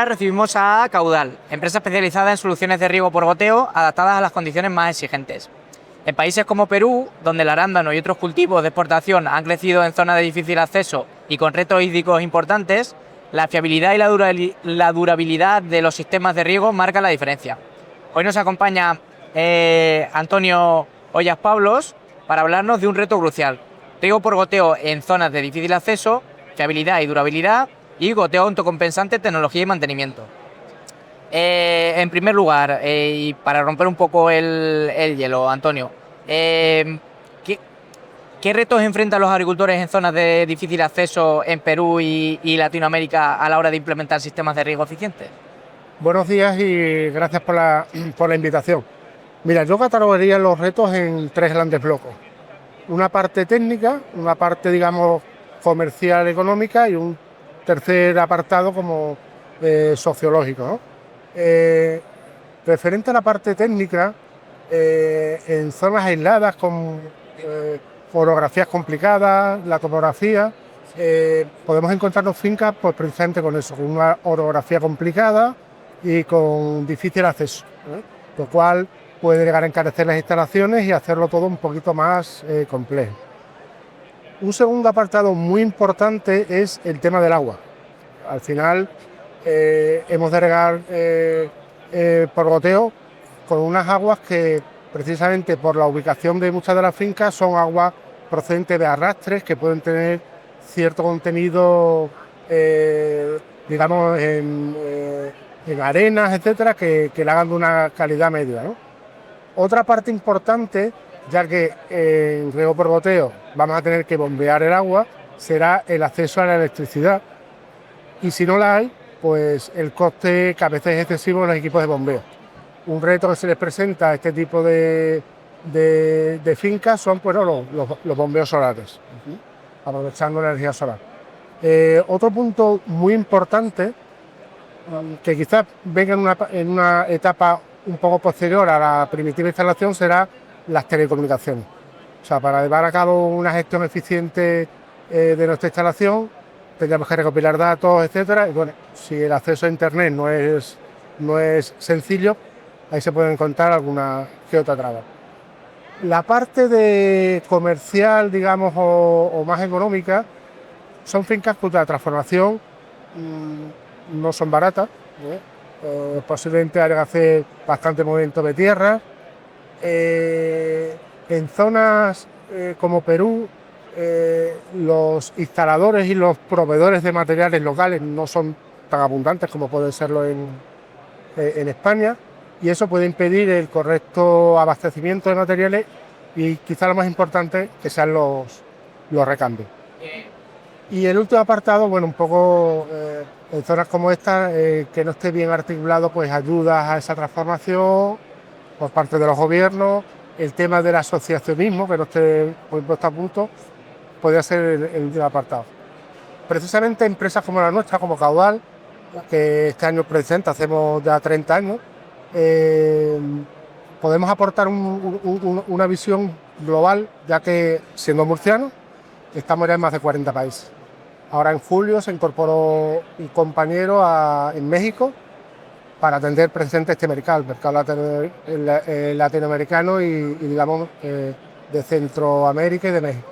ahora recibimos a Caudal, empresa especializada en soluciones de riego por goteo adaptadas a las condiciones más exigentes. En países como Perú, donde el arándano y otros cultivos de exportación han crecido en zonas de difícil acceso y con retos hídricos importantes, la fiabilidad y la durabilidad de los sistemas de riego marcan la diferencia. Hoy nos acompaña Antonio Ollas Pablos para hablarnos de un reto crucial: riego por goteo en zonas de difícil acceso, fiabilidad y durabilidad, y goteo autocompensante, tecnología y mantenimiento. En primer lugar, y para romper un poco el hielo, Antonio, ¿qué, ¿qué retos enfrentan los agricultores en zonas de difícil acceso en Perú y Latinoamérica a la hora de implementar sistemas de riego eficientes? Buenos días y gracias por la invitación. Mira, yo catalogaría los retos en tres grandes blocos. Una parte técnica, una parte, digamos, comercial, económica y un tercer apartado como sociológico, ¿no? Referente a la parte técnica, en zonas aisladas con orografías complicadas, la topografía, podemos encontrarnos fincas pues, precisamente con eso, con una orografía complicada y con difícil acceso, ¿eh? Lo cual puede llegar a encarecer las instalaciones y hacerlo todo un poquito más complejo. Un segundo apartado muy importante es el tema del agua. Al final hemos de regar por goteo con unas aguas que precisamente por la ubicación de muchas de las fincas son aguas procedentes de arrastres que pueden tener cierto contenido, digamos, en arenas, etcétera, que le hagan de una calidad media, ¿no? Otra parte importante, ya que en riego por goteo vamos a tener que bombear el agua, será el acceso a la electricidad. Y si no la hay, pues el coste que a veces es excesivo en los equipos de bombeo. Un reto que se les presenta a este tipo de fincas son pues, los bombeos solares, aprovechando la energía solar. Otro punto muy importante, que quizás venga en una etapa un poco posterior a la primitiva instalación, será las telecomunicaciones. O sea, para llevar a cabo una gestión eficiente de nuestra instalación, tendríamos que recopilar datos, etcétera. Y bueno, si el acceso a internet no es sencillo, ahí se puede encontrar alguna que otra traba. La parte de comercial, digamos, o más económica, son fincas cuya transformación no son baratas. Posiblemente haya que hacer bastante movimiento de tierra. En zonas como Perú, los instaladores y los proveedores de materiales locales no son tan abundantes como pueden serlo en España, y eso puede impedir el correcto abastecimiento de materiales y quizá lo más importante que sean los recambios. Y el último apartado, bueno, un poco en zonas como esta, que no esté bien articulado, pues ayudas a esa transformación por parte de los gobiernos, el tema del asociacionismo, que no esté puesto a punto, podría ser el último apartado. Precisamente empresas como la nuestra, como Caudal, que este año presenta, hacemos ya 30 años, podemos aportar una visión global, ya que siendo murcianos, estamos ya en más de 40 países. Ahora en julio se incorporó un compañero en México para atender presente este mercado, el mercado latinoamericano y digamos, de Centroamérica y de México.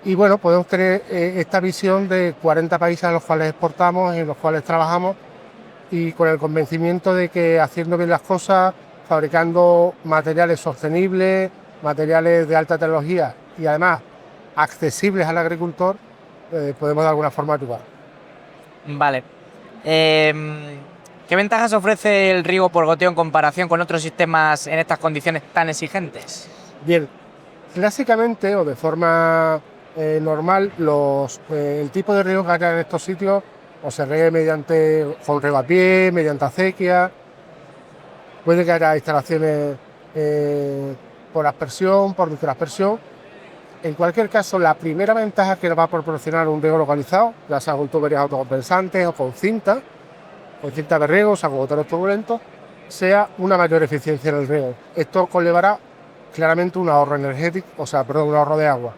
Y bueno, podemos tener esta visión de 40 países a los cuales exportamos y en los cuales trabajamos, y con el convencimiento de que haciendo bien las cosas, fabricando materiales sostenibles, materiales de alta tecnología y además accesibles al agricultor, podemos de alguna forma ayudar. Vale. ¿Qué ventajas ofrece el riego por goteo en comparación con otros sistemas en estas condiciones tan exigentes? Bien, clásicamente o de forma normal, el tipo de riego que hay en estos sitios o se riegue mediante con riego a pie, mediante acequia. Puede que haya instalaciones por aspersión, por microaspersión. En cualquier caso, la primera ventaja que nos va a proporcionar un riego localizado, ya sea con tuberías autocompensantes o con cinta de riego, o sea, con motores turbulentos, sea una mayor eficiencia en el riego. Esto conllevará claramente un ahorro energético, un ahorro de agua.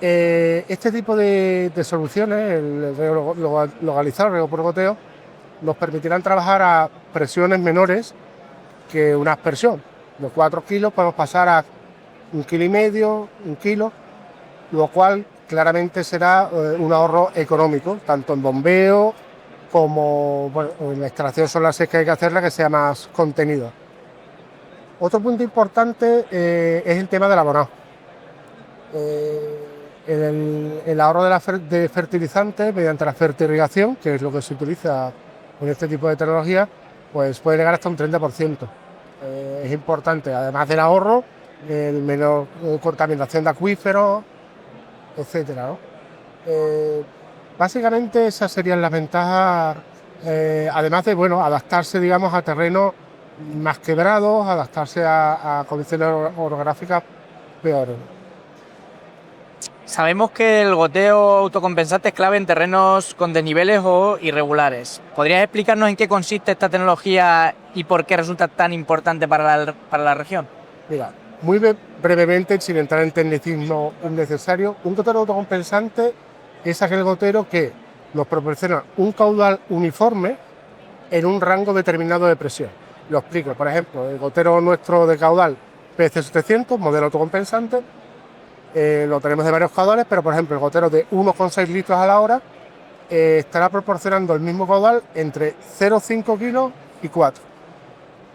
Este tipo de soluciones, el riego localizado, el riego por goteo, nos permitirán trabajar a presiones menores que una aspersión. De 4 kilos podemos pasar a 1,5 kilos, 1 kilo, lo cual claramente será un ahorro económico, tanto en bombeo como en la extracción solar si es que hay que hacerla, que sea más contenida. Otro punto importante es el tema del abonado. El ahorro de fertilizantes mediante la fertirrigación, que es lo que se utiliza con este tipo de tecnología, pues puede llegar hasta un 30%. Es importante, además del ahorro, el menor contaminación de acuíferos, etcétera, ¿no? Básicamente esas serían las ventajas, además de adaptarse, digamos, a terrenos más quebrados, adaptarse a condiciones orográficas peores. Sabemos que el goteo autocompensante es clave en terrenos con desniveles o irregulares. ¿Podrías explicarnos en qué consiste esta tecnología y por qué resulta tan importante para la región? Mira, muy brevemente, sin entrar en tecnicismo innecesario, un gotero autocompensante es aquel gotero que nos proporciona un caudal uniforme en un rango determinado de presión. Lo explico, por ejemplo, el gotero nuestro de caudal PC700, modelo autocompensante, lo tenemos de varios caudales, pero por ejemplo el gotero de 1,6 litros a la hora estará proporcionando el mismo caudal entre 0,5 kilos y 4.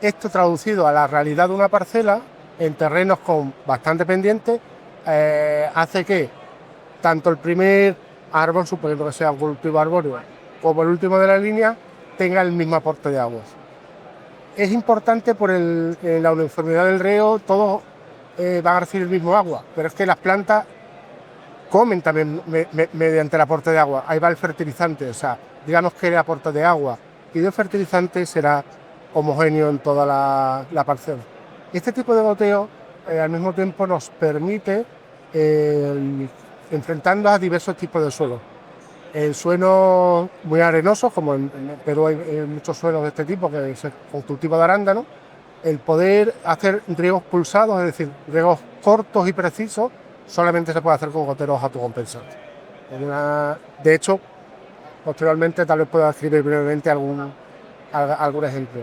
Esto traducido a la realidad de una parcela en terrenos con bastante pendiente hace que tanto el primer árbol, suponiendo que sea un cultivo arbóreo, como el último de la línea, tenga el mismo aporte de aguas. Es importante por la uniformidad del riego, todos van a recibir el mismo agua, pero es que las plantas comen también mediante el aporte de agua. Ahí va el fertilizante, o sea, digamos que el aporte de agua y de fertilizante será homogéneo en toda la parcela. Este tipo de goteo al mismo tiempo nos permite enfrentarnos a diversos tipos de suelos. En suelos muy arenosos, como en Perú hay muchos suelos de este tipo, que es con cultivo de arándano, el poder hacer riegos pulsados, es decir, riegos cortos y precisos, solamente se puede hacer con goteros autocompensantes. De hecho, posteriormente tal vez pueda escribir brevemente algún ejemplo.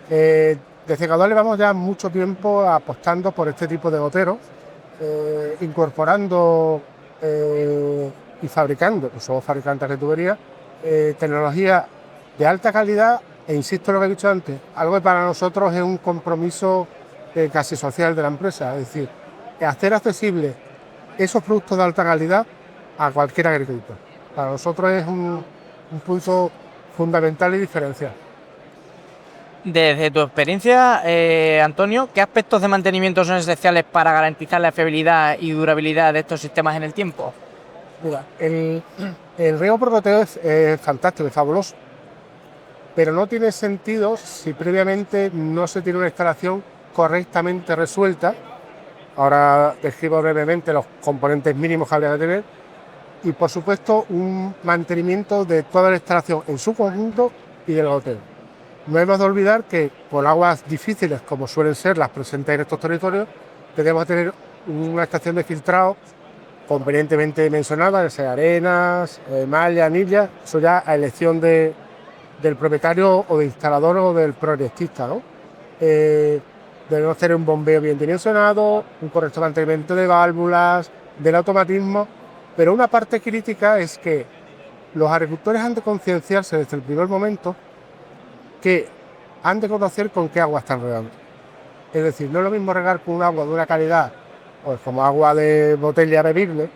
Desde Caudal llevamos ya mucho tiempo apostando por este tipo de goteros, incorporando y fabricando, pues somos fabricantes de tuberías, tecnología de alta calidad, e insisto en lo que he dicho antes, algo que para nosotros es un compromiso casi social de la empresa, es decir, hacer accesible esos productos de alta calidad a cualquier agricultor. Para nosotros es un punto fundamental y diferencial. Desde tu experiencia, Antonio, ¿qué aspectos de mantenimiento son esenciales para garantizar la fiabilidad y durabilidad de estos sistemas en el tiempo? Mira, el riego por goteo es fantástico, es fabuloso, pero no tiene sentido si previamente no se tiene una instalación correctamente resuelta. Ahora describo brevemente los componentes mínimos que habría que tener y, por supuesto, un mantenimiento de toda la instalación en su conjunto y del goteo. No hemos de olvidar que con aguas difíciles, como suelen ser las presentes en estos territorios, tenemos que tener una estación de filtrado convenientemente dimensionada, ya sea arenas, malla, anilla, eso ya a elección del propietario o del instalador o del proyectista, ¿no? Debemos tener un bombeo bien dimensionado, un correcto mantenimiento de válvulas, del automatismo, pero una parte crítica es que los agricultores han de concienciarse desde el primer momento que han de conocer con qué agua están regando. Es decir, no es lo mismo regar con un agua de una calidad, pues como agua de botella bebible,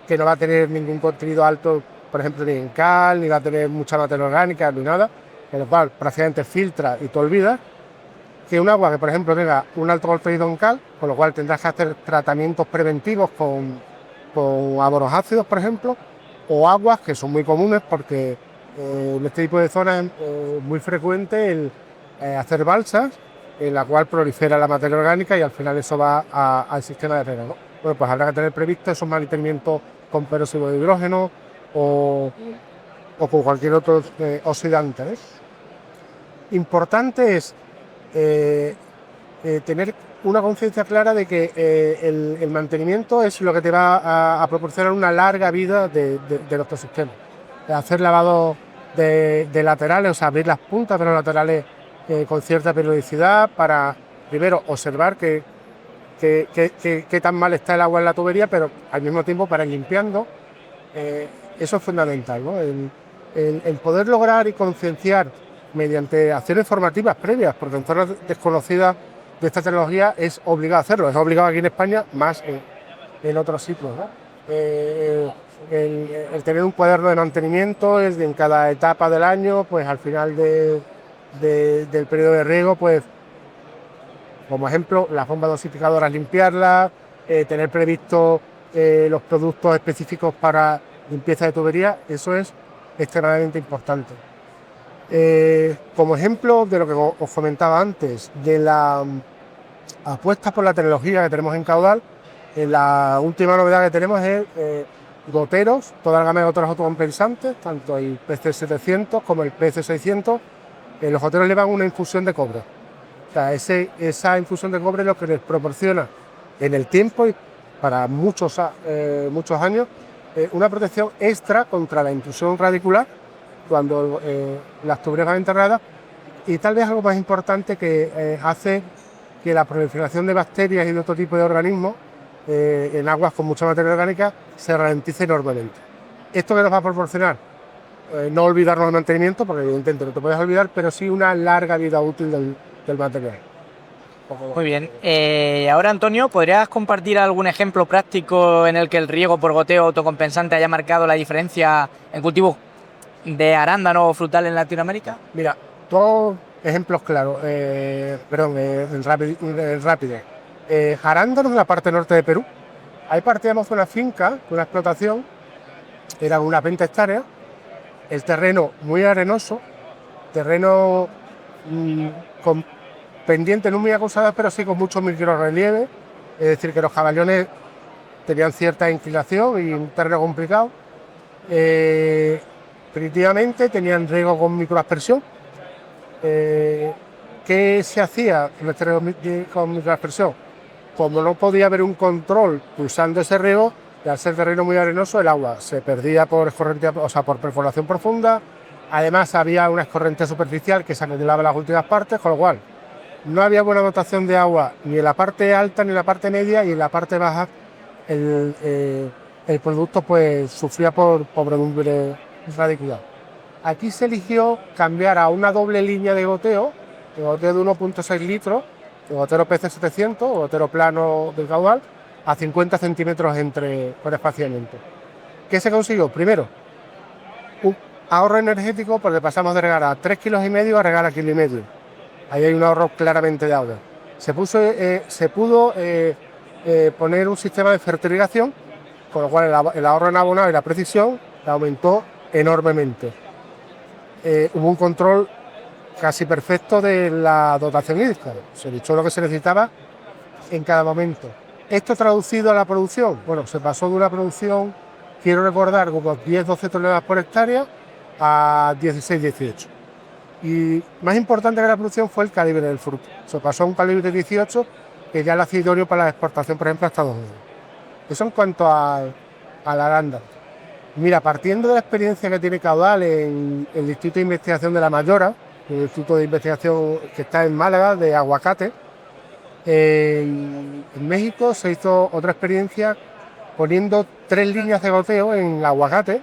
que no va a tener ningún contenido alto, por ejemplo, ni en cal, ni va a tener mucha materia orgánica, ni nada, que lo cual prácticamente filtra y te olvidas, que un agua que, por ejemplo, tenga un alto contenido en cal, con lo cual tendrás que hacer tratamientos preventivos con abonos ácidos, por ejemplo, o aguas que son muy comunes porque en este tipo de zonas es muy frecuente el hacer balsas en la cual prolifera la materia orgánica y al final eso va al sistema de riego, ¿no? Bueno, pues habrá que tener previsto esos mantenimientos con peróxido de hidrógeno o con cualquier otro oxidante, ¿eh? Importante es tener una conciencia clara de que el mantenimiento es lo que te va a proporcionar una larga vida de nuestro sistema. Hacer lavado de laterales, o sea, abrir las puntas de los laterales con cierta periodicidad para, primero, observar qué tan mal está el agua en la tubería, pero al mismo tiempo para ir limpiando. Eso es fundamental, ¿no? El poder lograr y concienciar mediante acciones formativas previas, porque en zonas desconocidas de esta tecnología es obligado hacerlo, es obligado aquí en España, más en otros sitios, ¿no? El tener un cuaderno de mantenimiento en cada etapa del año, pues al final del periodo de riego, pues como ejemplo, las bombas dosificadoras limpiarlas, tener previsto los productos específicos para limpieza de tubería, eso es extremadamente importante. Como ejemplo de lo que os comentaba antes, de la apuesta por la tecnología que tenemos en Caudal, la última novedad que tenemos es goteros, toda la gama de goteros autocompensantes, tanto el PC700 como el PC600. Los goteros llevan una infusión de cobre. O sea, esa infusión de cobre es lo que les proporciona en el tiempo y para muchos años una protección extra contra la intrusión radicular cuando las tuberías van enterradas, y tal vez algo más importante que hace que la proliferación de bacterias y de otro tipo de organismos en aguas con mucha materia orgánica se ralentice enormemente. ¿Esto que nos va a proporcionar? No olvidarnos del mantenimiento, porque evidentemente no te puedes olvidar, pero sí una larga vida útil del material. Muy bien. Ahora, Antonio, ¿podrías compartir algún ejemplo práctico en el que el riego por goteo autocompensante haya marcado la diferencia en cultivos de arándano o frutal en Latinoamérica? Mira, dos ejemplos claros, en rápido. Arándanos en la parte norte de Perú. Ahí partíamos de una finca, de una explotación, eran unas 20 hectáreas, el terreno muy arenoso, terreno con pendientes no muy acusadas, pero sí con mucho microrelieve, es decir, que los caballones tenían cierta inclinación y un terreno complicado. Primitivamente tenían riego con microaspersión. ¿Qué se hacía en el terreno con microaspersión? Como no podía haber un control pulsando ese riego, y al ser terreno muy arenoso, el agua se perdía por escorrentía, o sea, por perforación profunda. Además, había una escorrentía superficial que se anhelaba en las últimas partes, con lo cual no había buena dotación de agua ni en la parte alta ni en la parte media, y en la parte baja el producto pues sufría por podredumbre radicular. Aquí se eligió cambiar a una doble línea de goteo de 1,6 litros, de gotero PC700, gotero plano del caudal, a 50 centímetros por espaciamiento. ¿Qué se consiguió? Primero, un ahorro energético, porque pasamos de regar a 3,5 kilos a regar a 1,5 kilos. Ahí hay un ahorro claramente de agua. Se pudo poner un sistema de fertilización, con lo cual el ahorro en abonado y la precisión aumentó enormemente. Hubo un control casi perfecto de la dotación hídrica, se echó lo que se necesitaba en cada momento. Esto traducido a la producción, bueno, se pasó de una producción, quiero recordar, como 10-12 toneladas por hectárea a 16-18. Y más importante que la producción fue el calibre del fruto. Se pasó a un calibre de 18, que ya lo hacía idóneo para la exportación, por ejemplo, a Estados Unidos. Eso en cuanto al arándano. Mira, partiendo de la experiencia que tiene Caudal en el Instituto de Investigación de La Mayora, el Instituto de Investigación que está en Málaga, de aguacate, en México se hizo otra experiencia poniendo 3 líneas de goteo en el aguacate,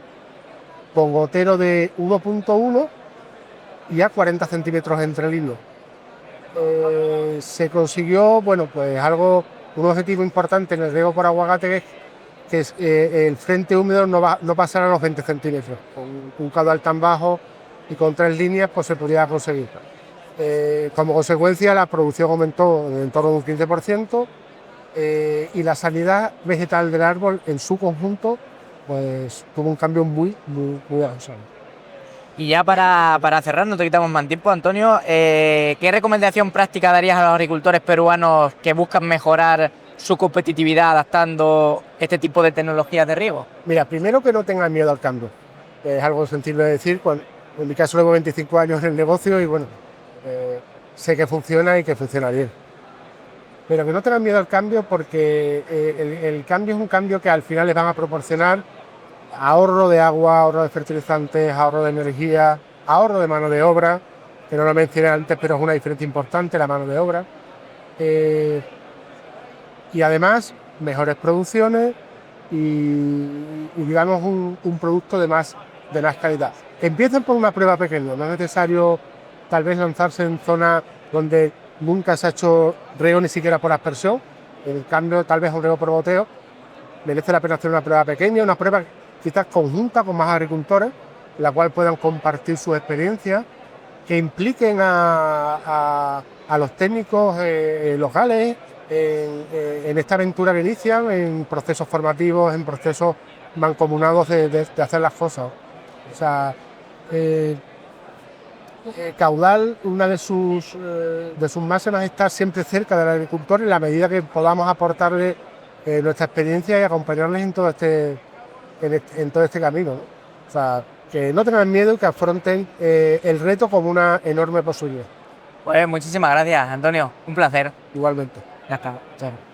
con gotero de 1,1 y a 40 centímetros entre líneas. Se consiguió, bueno, pues un objetivo importante en el riego por aguacate, que es el frente húmedo no pasara a los 20 centímetros. Con un caudal tan bajo y con 3 líneas, pues se podía conseguir. Como consecuencia, la producción aumentó en torno a un 15%, y la sanidad vegetal del árbol en su conjunto pues tuvo un cambio muy avanzado. Y ya para cerrar, no te quitamos más tiempo, Antonio, ¿qué recomendación práctica darías a los agricultores peruanos que buscan mejorar su competitividad adaptando este tipo de tecnologías de riego? Mira, primero que no tengan miedo al cambio. Es algo sencillo de decir. En mi caso llevo 25 años en el negocio y bueno, sé que funciona y que funciona bien. Pero que no tengan miedo al cambio, porque el cambio es un cambio que al final les van a proporcionar ahorro de agua, ahorro de fertilizantes, ahorro de energía, ahorro de mano de obra, que no lo mencioné antes, pero es una diferencia importante la mano de obra. Y además, mejores producciones y digamos un producto de más calidad. Empiecen por una prueba pequeña, no es necesario tal vez lanzarse en zonas donde nunca se ha hecho riego ni siquiera por aspersión. En cambio, tal vez un riego por goteo merece la pena hacer una prueba pequeña, una prueba quizás conjunta con más agricultores, en la cual puedan compartir sus experiencias, que impliquen a los técnicos locales en esta aventura que inician, en procesos formativos, en procesos mancomunados de hacer las cosas. O sea, Caudal, una de sus máximas es estar siempre cerca del agricultor en la medida que podamos aportarle nuestra experiencia y acompañarles en todo este camino, ¿no? O sea, que no tengan miedo y que afronten el reto como una enorme posibilidad. Pues muchísimas gracias, Antonio. Un placer. Igualmente. Ya está. Chao.